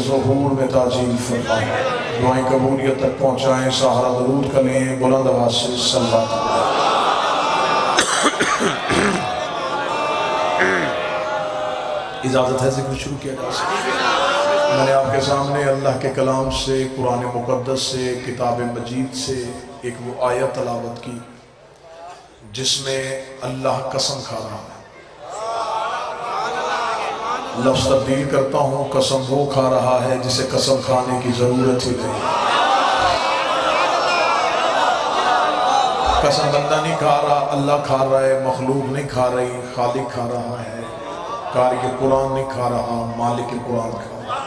ظہور میں تعجیل فرمائیں، دعائیں قبولیت تک پہنچائیں، سہارا درود کریں بلند آواز سے صلوات اجازت ہے ذکر شروع کیا جا سکتا؟ میں نے آپ کے سامنے اللہ کے کلام سے، قرآن مقدس سے، کتاب مجید سے ایک وہ آیت تلاوت کی جس میں اللہ قسم کھا رہا ہے۔ لفظ تبدیل کرتا ہوں، قسم وہ کھا رہا ہے جسے قسم کھانے کی ضرورت ہی نہیں۔ قسم بندہ نہیں کھا رہا، اللہ کھا رہا ہے، مخلوق نہیں کھا رہی، خالق کھا رہا ہے۔ قاری قرآن نہیں کھا رہا، مالک قرآن کھا رہا۔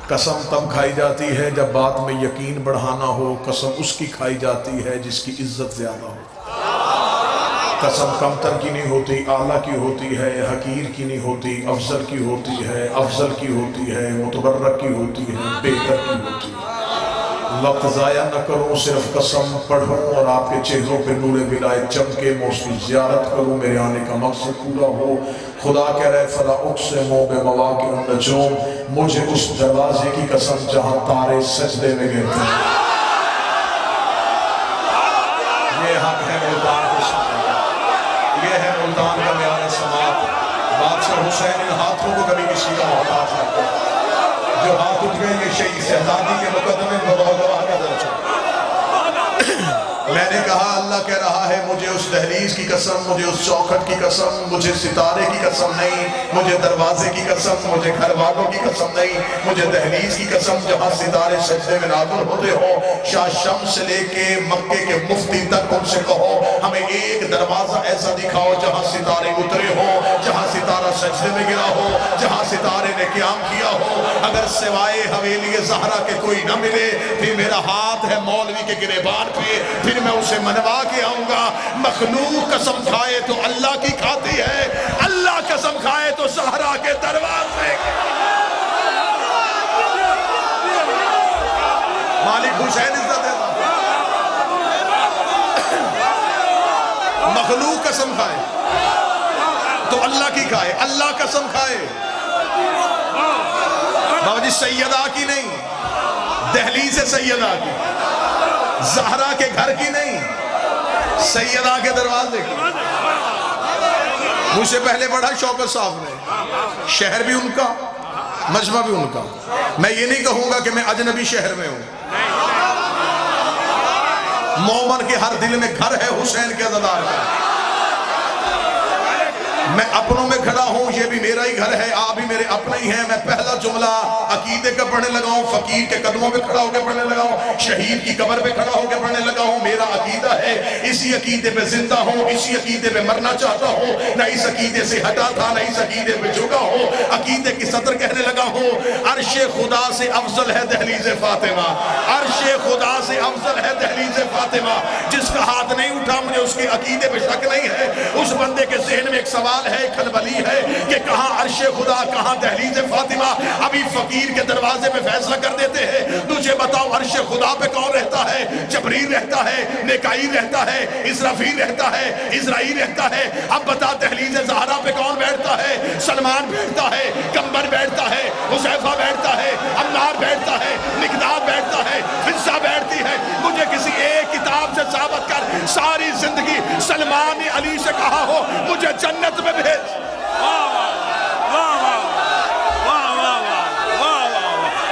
قسم تب کھائی جاتی ہے جب بات میں یقین بڑھانا ہو، قسم اس کی کھائی جاتی ہے جس کی عزت زیادہ ہو۔ قسم کمتر کی نہیں ہوتی، اعلیٰ کی ہوتی ہے، حقیر کی نہیں ہوتی، افضل کی ہوتی ہے، افضل کی ہوتی ہے، متبرک کی ہوتی ہے، بہتر کی ہوتی ہے۔ وقت ضائع نہ کروں، صرف قسم پڑھوں اور آپ کے چہروں پہ نور ولایت چمکے، میں اس کی زیارت کروں، میرے آنے کا مقصد پورا ہو۔ خدا کہہ رہے فلا اقسم بمواقع النجوم، مجھے اس دروازے کی قسم جہاں تارے سجدے میں گرتے ہیں۔ یہ حق ہے ملتان کو سمجھنا، یہ ہے ملتان کا معیار سماعت۔ بادشاہ حسین ان ہاتھوں کو کبھی کسی کا محتاج نہ کرتا، جو ہاتھ اٹھ گئے یہ شہید شہزادی کے مقدمے میں گواہ کا درجہ۔ میں نے کہا اللہ کہہ رہا ہے مجھے اس دہلیز کی قسم، مجھے اس چوکھٹ کی قسم، مجھے ستارے کی قسم نہیں، مجھے دروازے کی قسم، مجھے گھر والوں کی قسم نہیں، مجھے دہلیز کی قسم جہاں ستارے سجدے میں نازل ہوتے ہو۔ شاہ شمس سے لے کے مکے کے مفتی تک ان سے کہو ہمیں ایک دروازہ ایسا دکھاؤ جہاں ستارے اترے ہو، جہاں ستارہ سجدے میں گرا ہو، جہاں ستارے نے قیام کیا ہو۔ اگر سوائے حویلی زہرا کے کوئی نہ ملے، پھر میرا ہاتھ ہے مولوی کے گریبان پہ، پھر میں اسے منوا کے آؤں گا۔ مخلوق قسم کھائے تو اللہ کی کھاتی ہے، اللہ قسم کھائے تو زہرا کے دروازے کی۔ مالک حسین عزت ہے۔ مخلوق قسم کھائے تو اللہ کی کھائے، اللہ قسم کھائے بابا جی سیدہ کی نہیں، دہلیز سے سیدہ کی، زہرا کے گھر کی نہیں، سیدہ کے دروازے کی۔ مجھ سے پہلے پڑھا شوکت صاحب نے، شہر بھی ان کا، مجمع بھی ان کا۔ میں یہ نہیں کہوں گا کہ میں اجنبی شہر میں ہوں۔ مومن کے ہر دل میں گھر ہے حسین کے عزادار کا۔ میں اپنوں میں کھڑا ہوں، یہ بھی میرا ہی گھر ہے، آپ بھی میرے اپنے ہی ہیں۔ میں پہلا جملہ عقیدے کا پڑھنے لگا ہوں، فقیر کے قدموں پہ کھڑا ہو کے پڑھنے لگا ہوں، شہید کی قبر پہ کھڑا ہو کے پڑھنے لگا ہوں۔ میرا عقیدہ ہے، اسی عقیدے پہ زندہ ہوں، اسی عقیدے پہ مرنا چاہتا ہوں، نہ اس عقیدے سے ہٹا تھا، نہ اس عقیدے پہ جھکا ہوں۔ عقیدے کی سطر کہنے لگا ہوں، عرش خدا سے افضل ہے دہلیز فاطمہ، عرش خدا سے افضل ہے دہلیز فاطمہ۔ جس کا ہاتھ نہیں اٹھا مجھے اس کے عقیدے پہ شک نہیں ہے۔ اس بندے کے ذہن میں ایک سوال ہے، کھلبلی ہے کہ کہاں عرش خدا، کہاں دہلیز فاطمہ۔ ابھی فقیر کے دروازے پہ فیصلہ کر دیتے ہیں۔ تجھے بتاؤ عرش خدا پہ کون رہتا ہے؟ جبریل رہتا ہے، میکائیل رہتا ہے، اسرافیل رہتا ہے، اسرائیل رہتا ہے۔ اب بتا دہلیز زہرا پہ کون بیٹھتا ہے؟ سلمان بیٹھتا ہے، کمبر بیٹھتا ہے، حذیفہ بیٹھتا ہے، عمار بیٹھتا ہے، مقداد بیٹھتا ہے، حفصہ بیٹھتی ہے۔ مجھے کسی ایک کتاب سے ثابت کر ساری زندگی سلمان نے علی سے کہا ہو مجھے جنت میں بھیج۔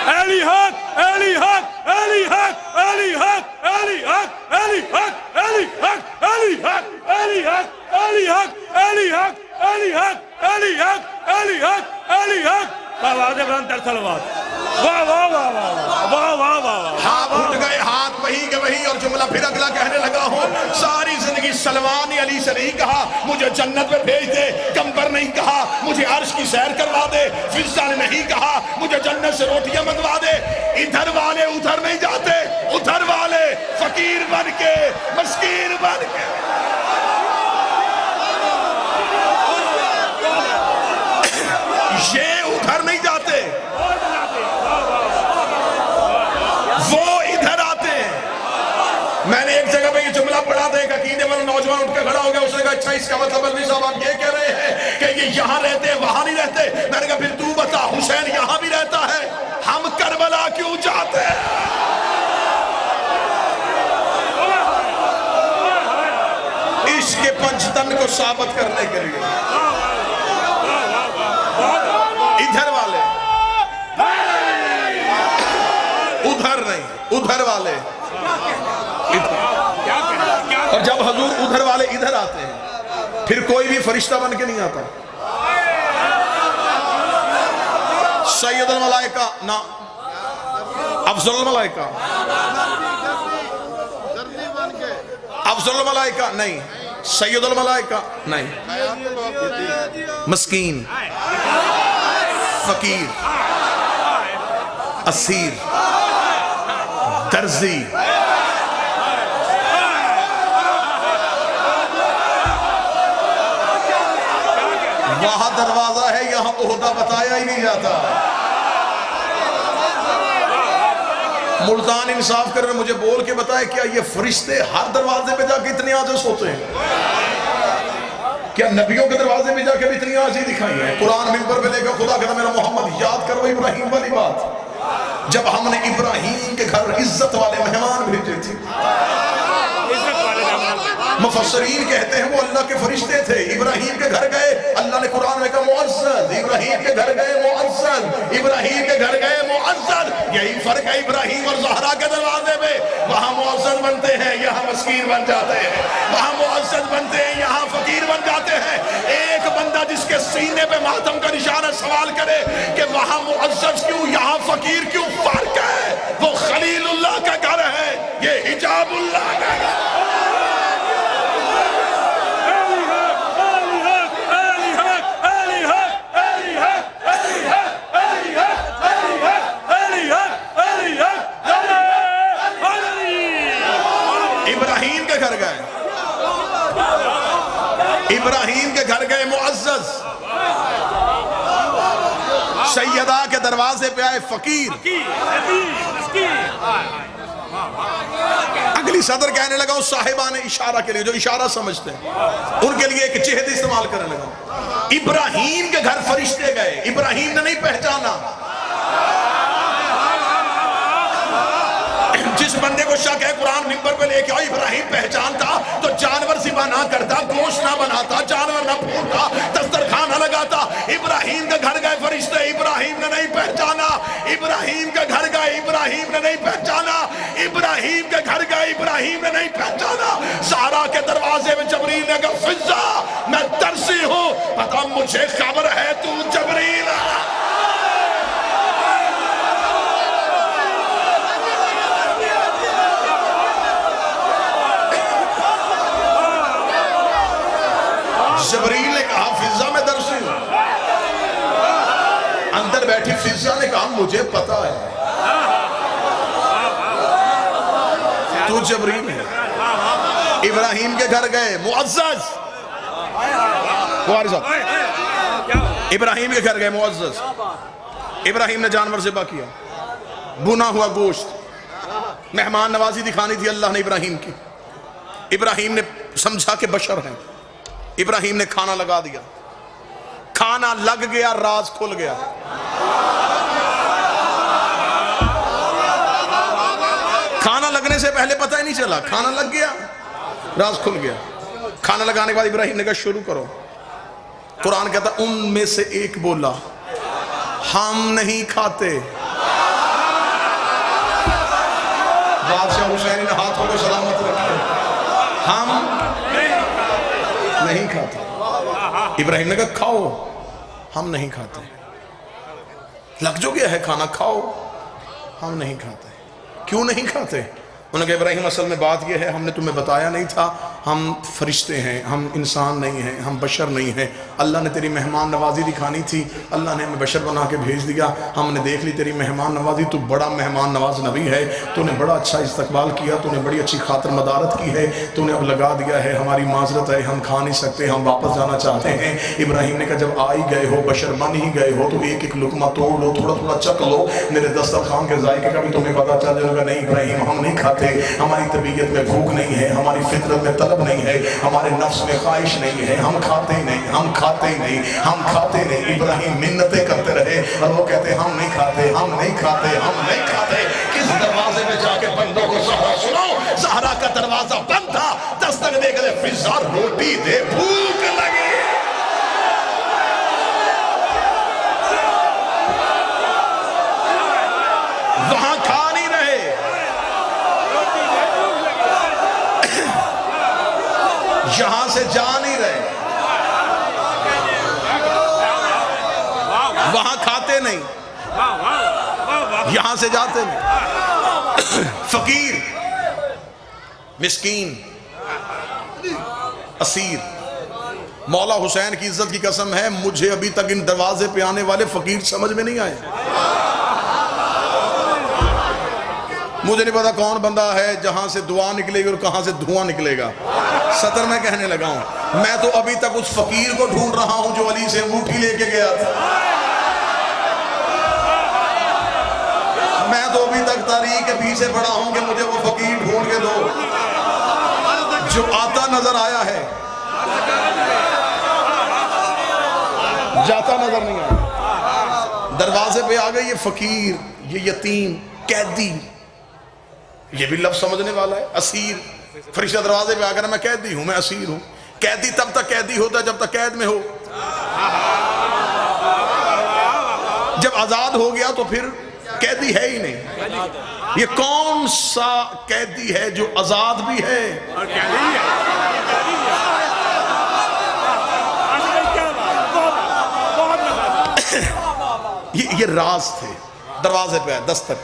علی حق، علی حق، علی حق، علی حق، علی حق، علی حق، علی حق، علی حق، علی حق، علی حق، علی حق، علی حق، علی حق، علی حق، علی حق۔ آواز بلند تر صلوات۔ واہ واہ واہ واہ واہ واہ واہ۔ ہاتھ اٹھ گئے، ہاتھ وہی کے وہی، اور جملہ پھر اگلا کہنے لگا ہوں، ساری زندگی سلمان نے علی سے نہیں کہا مجھے جنت میں بھیج دے، کمبر نہیں کہا مجھے عرش کی سیر کروا دے، فرشتہ نے نہیں کہا مجھے جنت سے روٹیاں منگوا دے۔ ادھر والے ادھر نہیں جاتے، ادھر والے فقیر بن کے، مسکین بن کے۔ یہ ادھر نہیں جاتے، وہ ادھر آتے ہیں۔ میں نے ایک جگہ پہ یہ جملہ پڑھا تھا، ایک عقیدے والا نوجوان اٹھ کے کھڑا ہو گیا، اس نے کہا اچھا اس کا مطلب مولوی صاحب آپ یہ کہہ رہے ہیں کہ یہ یہاں رہتے ہیں وہاں نہیں رہتے؟ میں نے کہا پھر تو بتا کو ثابت کرنے کے لیے ادھر والے ادھر نہیں، ادھر والے اور جب حضور ادھر والے ادھر آتے ہیں پھر کوئی بھی فرشتہ بن کے نہیں آتا. سید الملائکہ نہ، افضل الملائکہ، افضل الملائکہ نہیں، سید الملائکہ نہیں، مسکین، فقیر، اسیر، درزی، وہاں دروازہ ہے، یہاں عہدہ بتایا ہی نہیں جاتا. ملتان انصاف کر رہے مجھے بول کے بتائے کیا یہ فرشتے ہر دروازے پہ جا کے اتنے عاجز ہوتے ہیں؟ کیا نبیوں کے دروازے پہ جا کے بھی اتنی عاجزی دکھائی ہے؟ قرآن ممبر پہ لے کر خدا کہتا میرا محمد یاد کرو ابراہیم والی بات، جب ہم نے ابراہیم کے گھر عزت والے مہمان بھیجے تھے. مفسرین کہتے ہیں وہ اللہ کے فرشتے تھے. ابراہیم کے گھر گئے، اللہ نے قرآن میں کہا معزز. ابراہیم کے گھر گئے معزز، ابراہیم کے گھر گئے معزز. یہی فرق ہے ابراہیم اور زہرا کے دروازے میں. وہاں معزز بنتے ہیں، یہاں مسکین بن جاتے ہیں. وہاں معزز بنتے ہیں، یہاں فقیر بن جاتے ہیں. ایک بندہ جس کے سینے پہ ماتم کا نشانہ سوال کرے کہ وہاں معزز کیوں یہاں فقیر کیوں، فرق ہے. وہ خلیل اللہ کا گھر ہے، یہ حجاب اللہ کا گھر ہے. ابراہیم کے گھر گئے، ابراہیم کے گھر گئے معزز. سیدہ کے دروازے پہ آئے فقیر. اگلی صدر کہنے لگا اس صاحبان اشارہ کے لیے جو اشارہ سمجھتے ہیں ان کے لیے ایک جہد استعمال کرنے لگا. ابراہیم کے گھر فرشتے گئے، ابراہیم نے نہیں پہچانا. جس بندے کو شک ہے قرآن ممبر پہ لے کے آؤ ابراہیم پہچانتا تو جانور ذبح نہ کرتا، گوشت نہ بناتا، جانور نہ پھوڑتا، دسترخوان نہ لگاتا. ابراہیم کے گھر گئے فرشتے، ابراہیم نے نہیں پہچانا. ابراہیم کے گھر گئے، ابراہیم نے نہیں پہچانا. ابراہیم کے گھر گئے، ابراہیم نے نہیں پہچانا. سارا کے دروازے میں جبریل نے کہا فضا میں ترسی ہوں، پتہ مجھے خبر ہے تو جبریل. جبریل نے کہا فضا میں درسی ہوں. اندر بیٹھی فضا نے کہا مجھے پتا ہے تو جبریل ہے. ابراہیم کے گھر گئے معزز، ابراہیم کے گھر گئے معزز. ابراہیم نے جانور ذبح کیا، بنا ہوا گوشت. مہمان نوازی دکھانی تھی اللہ نے ابراہیم کی. ابراہیم نے سمجھا کہ بشر ہیں. ابراہیم نے کھانا لگا دیا، کھانا لگ گیا، راز کھل گیا. کھانا لگنے سے پہلے پتہ ہی نہیں چلا، کھانا لگ گیا، راز کھل گیا. کھانا لگانے کے بعد ابراہیم نے کہا شروع کرو. قرآن کہتا ان میں سے ایک بولا ہم نہیں کھاتے. بادشاہ حسین نے ہاتھوں کو سلامت رکھے، ہم نہیں کھاتے. ابراہیم نے کہا کھاؤ، ہم نہیں کھاتے. لگ جو گیا ہے کھانا، کھاؤ. ہم نہیں کھاتے. کیوں نہیں کھاتے؟ انہوں نے کہا ابراہیم اصل میں بات یہ ہے ہم نے تمہیں بتایا نہیں تھا، ہم فرشتے ہیں، ہم انسان نہیں ہیں، ہم بشر نہیں ہیں. اللہ نے تیری مہمان نوازی دکھانی تھی، اللہ نے ہمیں بشر بنا کے بھیج دیا. ہم نے دیکھ لی تیری مہمان نوازی، تو بڑا مہمان نواز نبی ہے، تو نے بڑا اچھا استقبال کیا، تو نے بڑی اچھی خاطر مدارت کی ہے، تو نے اب لگا دیا ہے. ہماری معذرت ہے، ہم کھا نہیں سکتے، ہم واپس جانا چاہتے ہیں. ابراہیم نے کہا جب آ ہی گئے ہو، بشر بن ہی گئے ہو، تو ایک ایک لقمہ توڑ لو، تھوڑا تھوڑا چک لو. میرے دسترخوان کے ذائقے کا بھی تمہیں پتا چل جائے گا. نہیں ابراہیم ہم نہیں کھاتے، ہماری طبیعت میں بھوک نہیں ہے، ہماری فطرت میں طلب نہیں ہے، ہمارے نفس میں خواہش نہیں ہے، ہم کھاتے نہیں، ہم کھاتے نہیں، ہم کھاتے نہیں. ابراہیم منتیں کرتے رہے اور وہ کہتے ہم نہیں کھاتے، ہم نہیں کھاتے، ہم نہیں کھاتے. کس دروازے میں جا کے بندوں کو زہرا سنو. زہرا کا دروازہ بند تھا، دستک دے کے فضا روٹی دے، بھوک یہاں سے جا نہیں رہے، وہاں کھاتے نہیں، یہاں سے جاتے نہیں۔ فقیر، مسکین، اسیر۔ مولا حسین کی عزت کی قسم ہے، مجھے ابھی تک ان دروازے پہ آنے والے فقیر سمجھ میں نہیں آئے۔ مجھے نہیں پتا کون بندہ ہے جہاں سے دعا نکلے گی اور کہاں سے دھواں نکلے گا۔ سطر میں کہنے لگا ہوں، میں تو ابھی تک اس فقیر کو ڈھونڈ رہا ہوں جو علی سے انگوٹھی لے کے گیا تھا۔ میں تو ابھی تک تاریخ کے پیچھے پڑا ہوں کہ مجھے وہ فقیر ڈھونڈ کے دو جو آتا نظر آیا ہے، جاتا نظر نہیں آیا۔ دروازے پہ آ گئے یہ فقیر، یہ یتیم، قیدی، یہ بھی لفظ سمجھنے والا ہے۔ اسیر، فرشتہ دروازے پہ آ کر میں قیدی ہوں، میں اسیر ہوں۔ قیدی تب تک قیدی ہوتا ہے جب تک قید میں ہو، جب آزاد ہو گیا تو پھر قیدی ہے ہی نہیں۔ یہ کون سا قیدی ہے جو آزاد بھی ہے؟ یہ راز تھے، دروازے پہ ہے دستک۔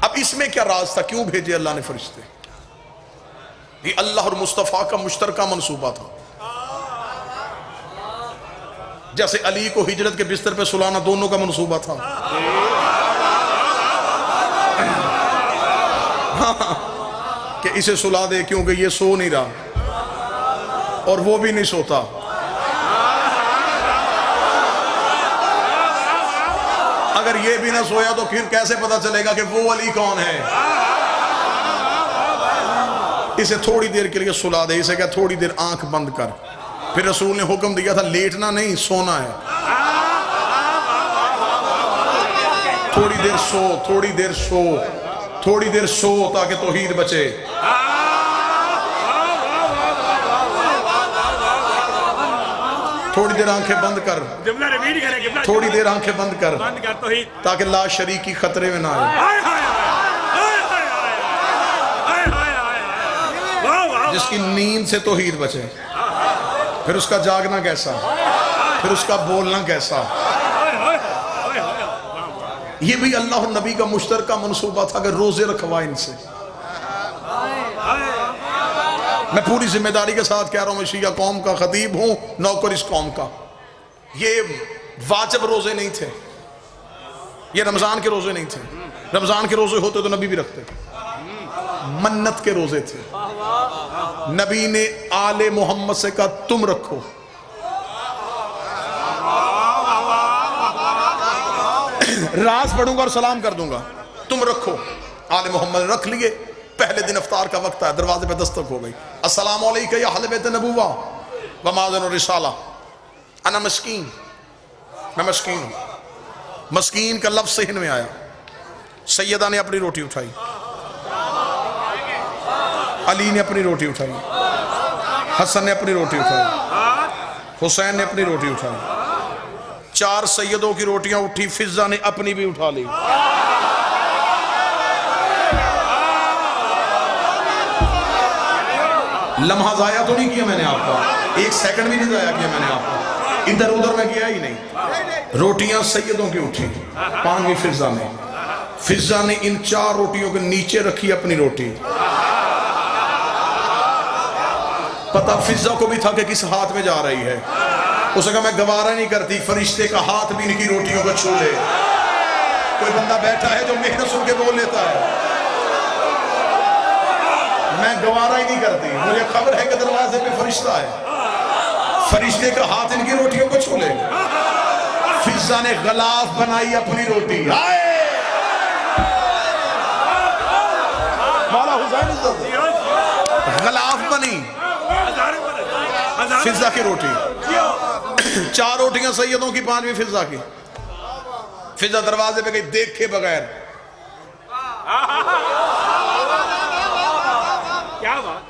اب اس میں کیا راز تھا؟ کیوں بھیجے اللہ نے فرشتے؟ یہ اللہ اور مصطفیٰ کا مشترکہ منصوبہ تھا۔ جیسے علی کو ہجرت کے بستر پہ سلانا دونوں کا منصوبہ تھا، کہ اسے سلا دے کیونکہ یہ سو نہیں رہا اور وہ بھی نہیں سوتا۔ اگر یہ بھی نہ سویا تو پھر کیسے پتا چلے گا کہ وہ علی کون ہے؟ اسے تھوڑی دیر کے لیے سلا دے، اسے کہا تھوڑی دیر آنکھ بند کر۔ پھر رسول نے حکم دیا تھا لیٹنا نہیں، سونا ہے۔ تھوڑی دیر سو، تھوڑی دیر سو، تھوڑی دیر سو تاکہ توحید بچے۔ تھوڑی دیر آنکھیں بند کر، تھوڑی دیر آنکھیں بند کر تاکہ لا شریکی خطرے میں نہ آئے۔ جس کی نیند سے توحید بچے، پھر اس کا جاگنا کیسا، پھر اس کا بولنا کیسا۔ یہ بھی اللہ اور نبی کا مشترکہ منصوبہ تھا کہ روزے رکھوا ان سے۔ میں پوری ذمہ داری کے ساتھ کہہ رہا ہوں، میں شیعہ قوم کا خطیب ہوں، نوکر اس قوم کا۔ یہ واجب روزے نہیں تھے، یہ رمضان کے روزے نہیں تھے۔ رمضان کے روزے ہوتے تو نبی بھی رکھتے، منت کے روزے تھے۔ نبی نے آل محمد سے کہا تم رکھو۔ راز پڑھوں گا اور سلام کر دوں گا، تم رکھو۔ آل محمد رکھ لیے۔ پہلے دن افطار کا وقت ہے، دروازے پہ دستک ہو گئی۔ السلام علیکم یا اہل بیت نبوہ و مازن الرسالہ، انا مسکین، میں مسکین ہوں۔ مسکین کا لفظ ذہن میں آیا۔ سیدہ نے اپنی روٹی اٹھائی، علی نے اپنی روٹی اٹھائی، حسن نے اپنی روٹی اٹھائی، حسین نے اپنی روٹی اٹھائی۔ 4 سیدوں کی روٹیاں اٹھی، فضہ نے اپنی بھی اٹھا لی۔ لمحہ ضائع تو نہیں کیا میں نے آپ کا، 1 سیکنڈ بھی نہیں ضائع کیا میں نے آپ کا، ادھر ادھر میں کیا ہی نہیں۔ روٹیاں سیدوں کی اٹھی، 5ویں فضہ نے۔ فضہ نے ان 4 روٹیوں کے نیچے رکھی اپنی روٹی۔ پتہ فضہ کو بھی تھا کہ کس ہاتھ میں جا رہی ہے۔ اس نے کہا میں گوارا نہیں کرتی فرشتے کا ہاتھ بھی ان کی روٹیوں کو چھو لے۔ کوئی بندہ بیٹھا ہے جو محنت سن کے بول لیتا ہے، میں گوارا ہی نہیں کرتی، مجھے خبر ہے کہ دروازے پہ فرشتہ ہے، فرشتے کا ہاتھ ان کی روٹیوں کو چھو لے۔ فضہ نے غلاف بنائی اپنی روٹی، مولا حسین غلاف بنی فضہ کی روٹی۔ 4 روٹیاں سیدوں کی، 5ویں فضہ کی۔ فضہ دروازے پہ گئی دیکھے بغیر۔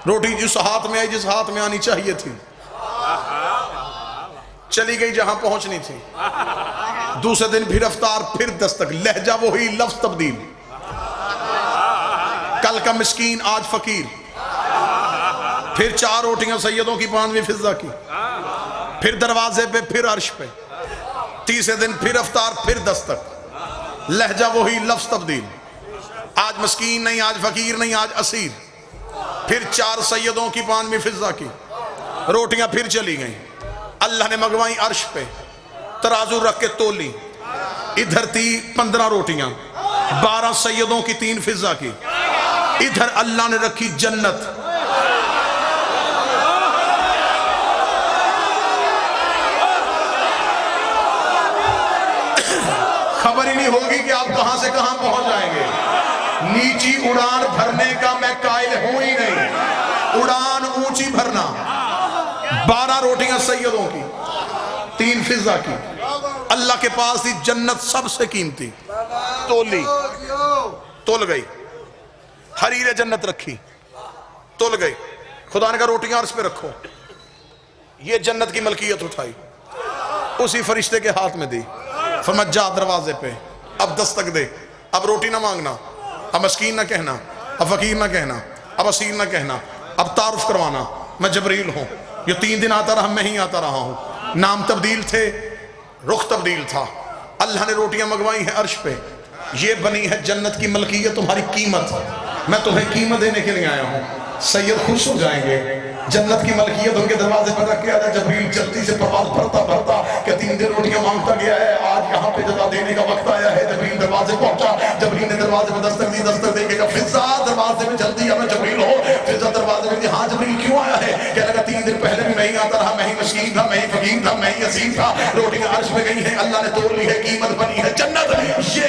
روٹی جس ہاتھ میں آئی، جس ہاتھ میں آنی چاہیے تھی، چلی گئی جہاں پہنچنی تھی۔ دوسرے دن پھر افطار، پھر دستک، لہجہ وہی، لفظ تبدیل۔ کل کا مسکین آج فقیر، پھر 4 روٹیاں سیدوں کی 5ویں فضہ کی، پھر دروازے پہ، پھر عرش پہ، تیسرے دن پھر افطار، پھر دستک، لہجہ وہی، لفظ تبدیل، آج مسکین نہیں، آج فقیر نہیں، آج اسیر، پھر 4 سیدوں کی 5ویں فضہ کی، روٹیاں پھر چلی گئیں، اللہ نے منگوائیں عرش پہ، ترازو رکھ کے تولی، ادھر تھی 15 روٹیاں، 12 سیدوں کی 3 فضہ کی، ادھر اللہ نے رکھی جنت، خبر ہی نہیں ہوگی کہ آپ کہاں سے کہاں پہنچ جائیں گے۔ نیچی اڑان بھرنے کا میں قائل ہوں ہی نہیں، اڑان اونچی بھرنا۔ 12 روٹیاں سیدوں کی، 3 فضہ کی، اللہ کے پاس تھی جنت سب سے قیمتی، تولی، تول گئی، حریر جنت رکھی، تول گئی، خدا نے کہا روٹیاں عرش پہ رکھو، یہ جنت کی ملکیت اٹھائی، اسی فرشتے کے ہاتھ میں دی، فرمایا جا دروازے پہ، اب دستک دے، اب روٹی نہ مانگنا، اب مسکین نہ کہنا، اب فقیر نہ کہنا، اب اسیر نہ کہنا، اب تعارف کروانا، میں جبریل ہوں، یہ 3 دن آتا رہا، میں ہی آتا رہا ہوں، نام تبدیل تھے، رخ تبدیل تھا، اللہ نے روٹیاں منگوائی ہیں عرش پہ، یہ بنی ہے جنت کی ملکیت، تمہاری قیمت، میں تمہیں قیمت دینے کے لیے آیا ہوں، سید خوش ہو جائیں گے، جنت کی ملکیت ان کے دروازے پر رکھ کے آتا، جبریل جلدی سے پرواز بھرتا بھرتا کہ 3 دن روٹیاں مانگتا گیا ہے، آج یہاں پہ جزا دینے کا وقت آیا ہے، جبریل دروازے پہنچا، جبریل نے دروازے میں دستک دی، دستک دے کے فضا دروازے میں جلدی میں جبریل ہو، فضا دروازے میں دی، ہاں جبریل کیوں آیا ہے؟ کہنے لگا 3 دن پہلے بھی میں ہی آتا رہا، میں ہی مسکین تھا، میں ہی فقیر تھا، میں ہی اسیر تھا، روٹیاں عرش میں گئی ہیں، اللہ نے توڑ لی ہے، قیمت بنی ہے جنت، یہ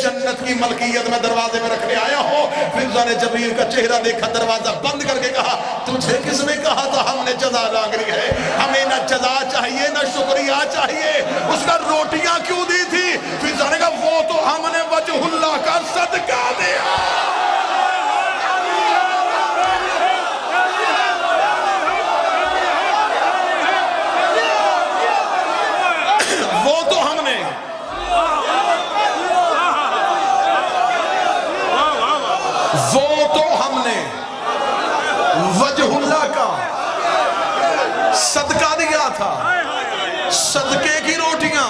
جنت کی ملکیت میں دروازے میں رکھنے آیا ہوں۔ فضا نے جبریل کا چہرہ دیکھا، دروازہ بند کر کے کہا تجھے کس نے کہا تھا ہم نے جزا مانگنی ہے؟ ہمیں نہ جزا چاہیے نہ شکریہ چاہیے، اس کا روٹیاں کیوں دی تھی؟ فضا نے کہا وہ تو ہم نے وجہ اللہ کا صدقہ دیا، وہ تو ہم نے وجہ اللہ کا صدقہ دیا تھا، صدقے کی روٹیاں،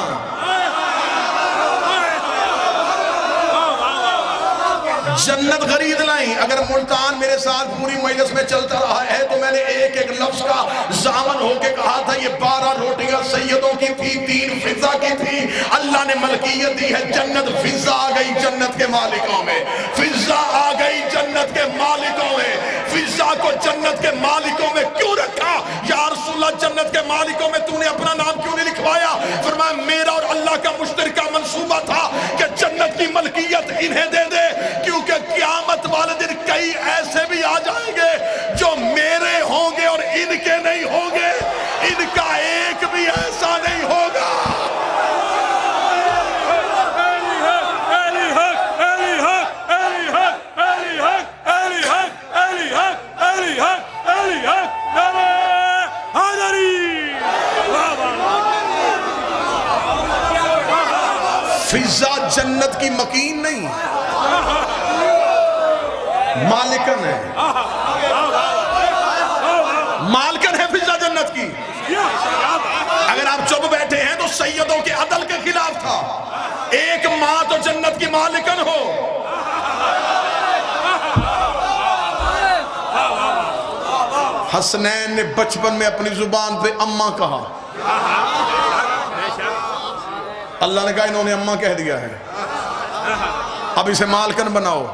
جنت خرید لائیں۔ اگر ملتان میرے ساتھ پوری مجلس میں چلتا رہا ہے تو میں نے ایک ایک لفظ کا ضامن ہو کے کہا تھا، یہ 12 روٹیاں سیدوں کی تھی، 3 فضہ کی تھی، اللہ نے ملکیت دی ہے جنت، فضہ آ گئی جنت کے مالکوں میں، فضہ آ گئی جنت کے مالکوں میں۔ فضہ کو جنت کے مالکوں میں کیوں رکھا؟ یا رسول اللہ جنت کے مالکوں میں تو نے اپنا نام کیوں نہیں لکھوایا؟ فرمایا میرا اور اللہ کا مشترکہ منصوبہ تھا کہ جنت کی ملکیت انہیں دے دے، کیونکہ قیامت والے دن کئی ایسے بھی آ جائیں گے جو میرے ہوں گے اور ان کے نہیں ہوں گے، ان کا ایک بھی ایسا نہیں ہوگا۔ فضہ جنت کی مکین نہیں، مالکن ہے، مالکن ہے فضہ جنت کی۔ اگر آپ چپ بیٹھے ہیں تو سیدوں کے عدل کے خلاف تھا، ایک ماں تو جنت کی مالکن ہو۔ حسنین نے بچپن میں اپنی زبان پہ اماں کہا، اللہ نے کہا انہوں نے اماں کہہ دیا ہے، اب اسے مالکن بناؤ۔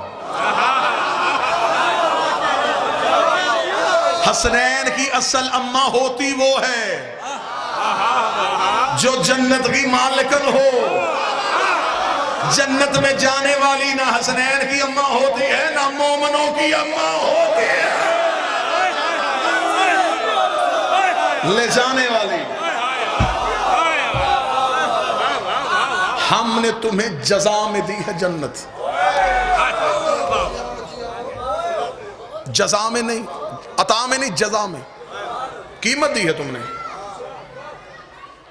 حسنین کی اصل اماں ہوتی وہ ہے جو جنت کی مالکن ہو، جنت میں جانے والی نہ حسنین کی اماں ہوتی ہے نہ مومنوں کی اماں ہوتی ہے، لے جانے والی۔ ہم نے تمہیں جزا میں دی ہے جنت، جزا میں نہیں، عطا میں نہیں، جزا میں قیمت دی ہے تم نے۔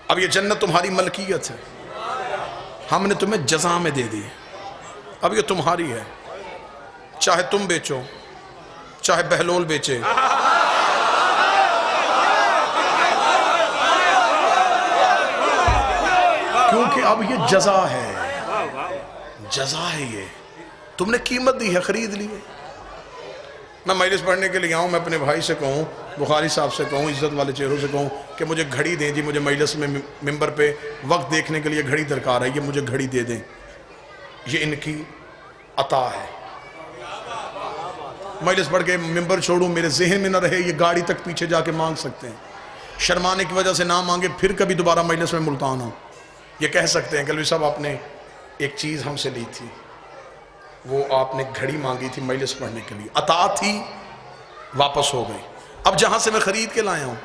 اب یہ جنت تمہاری ملکیت ہے، ہم نے تمہیں جزا میں دے دی، اب یہ تمہاری ہے، چاہے تم بیچو چاہے بہلول بیچے، اب یہ جزا ہے، جزا ہے، یہ تم نے قیمت دی ہے، خرید لی ہے۔ میں مجلس پڑھنے کے لیے آؤں، میں اپنے بھائی سے کہوں، بخاری صاحب سے کہوں، عزت والے چہروں سے کہوں کہ مجھے گھڑی دیں جی، مجھے مجلس میں ممبر پہ وقت دیکھنے کے لیے گھڑی درکار ہے، یہ مجھے گھڑی دے دیں، یہ ان کی عطا ہے۔ مجلس پڑھ کے ممبر چھوڑوں، میرے ذہن میں نہ رہے یہ گاڑی تک پیچھے جا کے مانگ سکتے ہیں، شرمانے کی وجہ سے نہ مانگے، پھر کبھی دوبارہ مجلس میں ملتان ہوں، یہ کہہ سکتے ہیں کہ صاحب آپ نے ایک چیز ہم سے لی تھی، وہ آپ نے گھڑی مانگی تھی مجلس پڑھنے کے لیے، عطا تھی، واپس ہو گئی، اب جہاں سے میں خرید کے لایا ہوں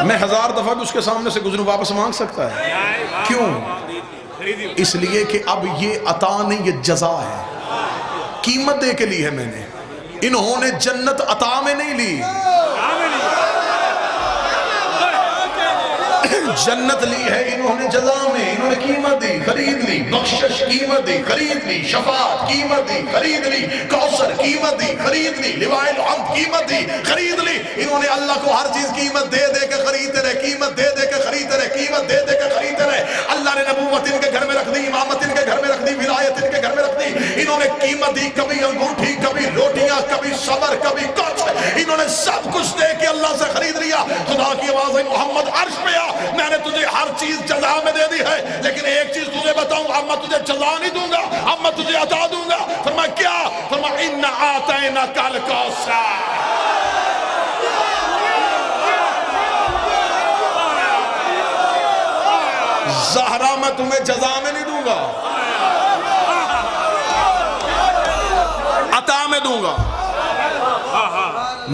میں 1000 دفعہ بھی اس کے سامنے سے گزروں، واپس مانگ سکتا ہے؟ کیوں؟ اس لیے کہ اب یہ عطا نہیں، یہ جزا ہے، قیمت دے کے لی ہے میں نے۔ انہوں نے جنت عطا میں نہیں لی، جنت لی ہے انہوں نے جزا میں، انہوں نے قیمت دی، خرید لی، بخشش قیمت دی، خرید لی، شفاعت قیمت دی، خرید لی، کوثر قیمت دی، خرید لی، لواء الحمد قیمت دی، خرید لی۔ انہوں نے اللہ کو ہر چیز قیمت دے دے کے خریدتے رہے، قیمت دے دے کے خریدتے رہے، قیمت دے دے کے خریدتے رہے۔ اللہ نے نبوت ان کے گھر میں رکھ دی، امامت ان کے گھر میں رکھ دی، ولایت ان کے گھر میں رکھ دی۔ انہوں نے قیمت دی، کبھی انگوٹھی، کبھی روٹیاں، کبھی صبر، کبھی کچھ، انہوں نے سب کچھ دے کے اللہ سے خرید لیا۔ خدا کی آواز ہے، محمد عرش پہ آ، میں نے تجھے ہر چیز جزا میں دے دی ہے، لیکن ایک چیز تجھے بتاؤں، اب میں تجھے جزا نہیں دوں گا، اب میں تجھے عطا دوں گا۔ فرمایا کیا؟ فرمایا اِنَّا آتَيْنَاكَ الْكَوْثَرَ، زہرا میں تمہیں جزا میں نہیں دوں گا، عطا میں دوں گا۔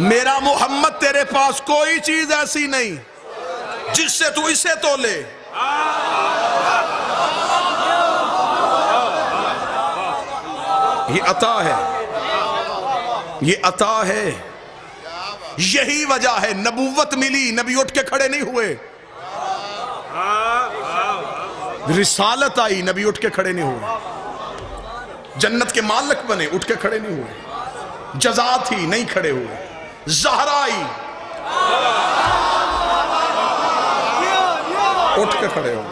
میرا محمد تیرے پاس کوئی چیز ایسی نہیں جس سے تو اسے تولے، یہ عطا ہے، یہ عطا ہے۔ یہی وجہ ہے نبوت ملی، نبی اٹھ کے کھڑے نہیں ہوئے، رسالت آئی، نبی اٹھ کے کھڑے نہیں ہوئے، جنت کے مالک بنے، اٹھ کے کھڑے نہیں ہوئے، جزا تھی، نہیں کھڑے ہوئے، زہرا آئی، اٹھ کے کھڑے ہوئے،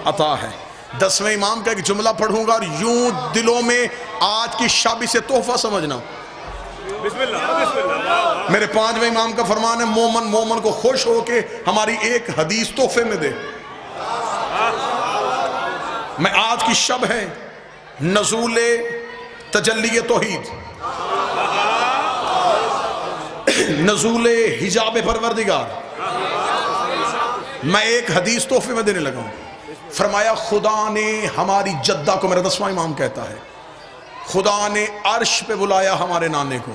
عطا ہے۔ 10ویں امام کا ایک جملہ پڑھوں گا اور یوں دلوں میں آج کی شب اسے تحفہ سمجھنا۔ بسم اللہ، بسم اللہ۔ میرے 5ویں امام کا فرمان ہے، مومن کو خوش ہو کے ہماری ایک حدیث تحفے میں دے۔ میں آج کی شب ہے نزول تجلی توحید، نزول حجاب پروردگار، میں ایک حدیث تحفے میں دینے لگا ہوں۔ فرمایا خدا نے ہماری جدہ کو، میرا 10واں امام کہتا ہے، خدا نے عرش پہ بلایا ہمارے نانے کو۔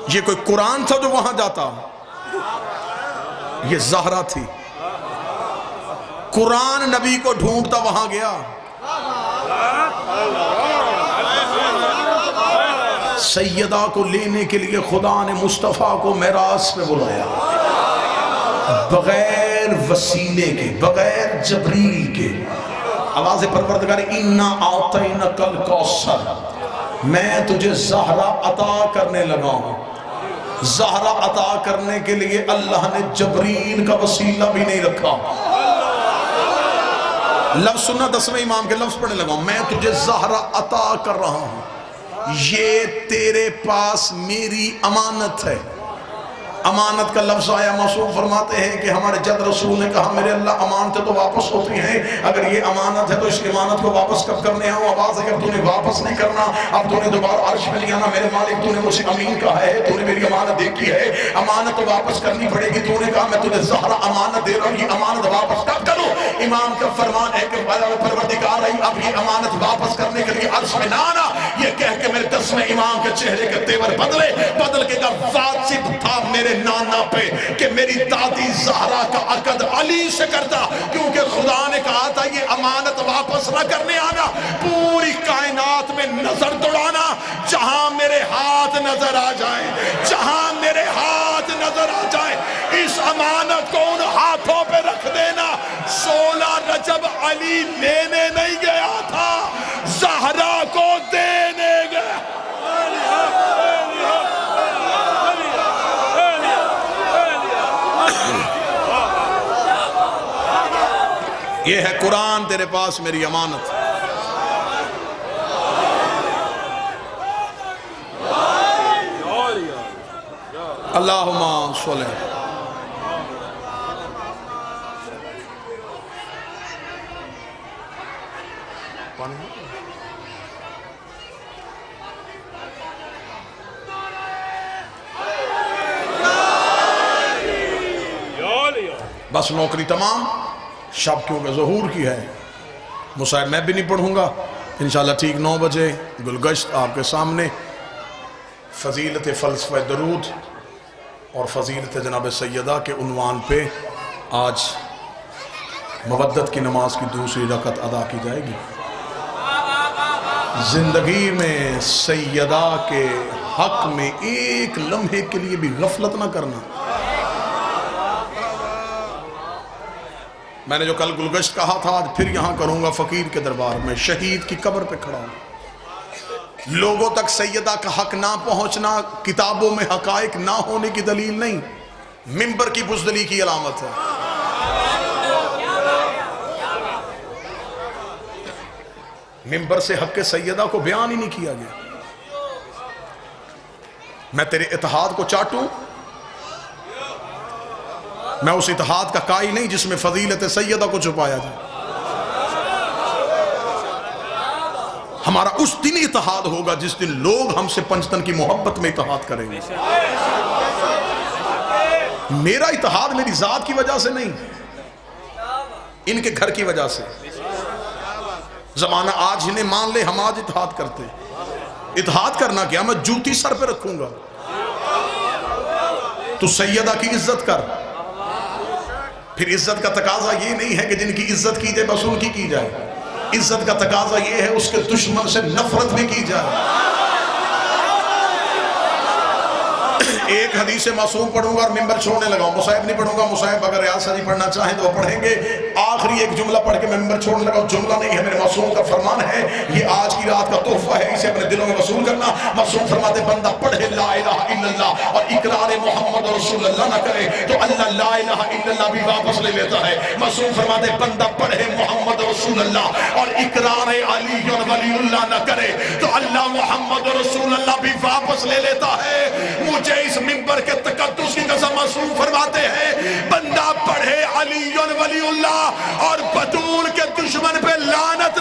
یہ کوئی قرآن تھا جو وہاں جاتا، یہ زہرا تھی، قرآن نبی کو ڈھونڈتا وہاں گیا، سیدہ کو لینے کے لیے خدا نے مصطفیٰ کو معراج پہ بلایا، بغیر وسیلے کے، بغیر جبریل کے۔ آواز پروردگار، اِنَّا أَعْطَيْنَاكَ الْكَوْثَرَ، میں تجھے زہرا عطا کرنے لگا ہوں۔ زہرا عطا کرنے کے لیے اللہ نے جبریل کا وسیلہ بھی نہیں رکھا۔ لفظ سننا، 10ویں امام کے لفظ پڑھنے لگا ہوں، میں تجھے زہرا عطا کر رہا ہوں، یہ تیرے پاس میری امانت ہے۔ امانت کا لفظ آیا، معصوم فرماتے ہیں کہ ہمارے جد رسول نے کہا میرے اللہ امانتیں تو واپس ہوتی ہیں، اگر یہ امانت ہے تو اس امانت کو واپس کب کرنے آؤں؟ آواز ہے کہ اب تو نے واپس نہیں کرنا، اب تو نے دوبارہ عرش میں نہیں آنا، میرے مالک تو نے مجھے امین کہا ہے، تو نے میری امانت دیکھی ہے، امانت تو واپس کرنی پڑے گی، تو نے کہا میں تجھے زہرا امانت دے رہا ہوں، یہ امانت واپس کب کروں؟ امام کا فرمان ہے کہ پروردگار آئی اب یہ امانت واپس کرنے کے لیے عرش میں نہ آنا، یہ کہہ کے میرے 10ویں امام کے چہرے کے تیور بدل کے کہا واجب تھا میرے نانا پہ کہ میری دادی زہرا کا عقد علی سے کرتا، کیونکہ خدا نے کہا تھا یہ امانت واپس نہ کرنے آنا، پوری کائنات میں نظر دوڑانا، جہاں میرے ہاتھ نظر آ جائیں، جہاں میرے ہاتھ نظر آ جائیں، اس امانت کو ان ہاتھوں پہ رکھ دینا۔ 16 رجب علی لینے نہیں گیا تھا، زہرا کو دینے گیا۔ یہ ہے قرآن تیرے پاس میری امانت. اللہم صلی. بس نوکری تمام. شب کیونکہ ظہور کی ہے، مصاحب میں بھی نہیں پڑھوں گا انشاءاللہ. ٹھیک 9 بجے گلگشت آپ کے سامنے. فضیلت فلسفہ درود اور فضیلت جناب سیدہ کے عنوان پہ آج مودت کی نماز کی دوسری رکعت ادا کی جائے گی. زندگی میں سیدہ کے حق میں ایک لمحے کے لیے بھی غفلت نہ کرنا. میں نے جو کل گلگشت کہا تھا آج پھر یہاں کروں گا. فقیر کے دربار میں شہید کی قبر پہ کھڑا ہوں. لوگوں تک سیدہ کا حق نہ پہنچنا کتابوں میں حقائق نہ ہونے کی دلیل نہیں، منبر کی بزدلی کی علامت ہے. منبر سے حق سیدہ کو بیان ہی نہیں کیا گیا. میں تیرے اتحاد کو چاٹوں، میں اس اتحاد کا قائل نہیں جس میں فضیلت سیدہ کو چھپایا جائے. ہمارا اس دن اتحاد ہوگا جس دن لوگ ہم سے پنجتن کی محبت میں اتحاد کریں گے. میرا اتحاد میری ذات کی وجہ سے نہیں، ان کے گھر کی وجہ سے. زمانہ آج انہیں مان لے، ہم آج اتحاد کرتے. اتحاد کرنا کیا، میں جوتی سر پہ رکھوں گا. تو سیدہ کی عزت کر. پھر عزت کا تقاضا یہ نہیں ہے کہ جن کی عزت کی جائے بس ان کی جائے. عزت کا تقاضا یہ ہے اس کے دشمن سے نفرت بھی کی جائے. ایک حدیث معصوم پڑھوں گا اور منبر چھوڑنے لگا ہوں. مصاحب نہیں پڑھوں گا. مصاحب اگر ریاض ساری پڑھنا چاہیں تو وہ پڑھیں گے. آخری ایک جملہ پڑھ کے میں منبر چھوڑنے لگا ہوں. جملہ نہیں ہے، میرے معصوم کا فرمان ہے. یہ آج کی رات کا تحفہ ہے، اسے اپنے دلوں میں وصول کرنا. معصوم فرماتے بندہ پڑھے لا الہ الا اللہ اور اقرار محمد رسول اللہ نہ کرے تو اللہ لا الہ الا اللہ بھی واپس لے لیتا ہے. معصوم فرماتے بندہ پڑھے محمد رسول اللہ اور اقرار علی ولی اللہ نہ کرے تو اللہ محمد رسول اللہ بھی واپس لے لیتا ہے. مجھے اس منبر کے تقدس کی قسم معصوم فرماتے ہیں بندہ پڑھے علی ولی اللہ اور بطول کے دشمن پہ لعنت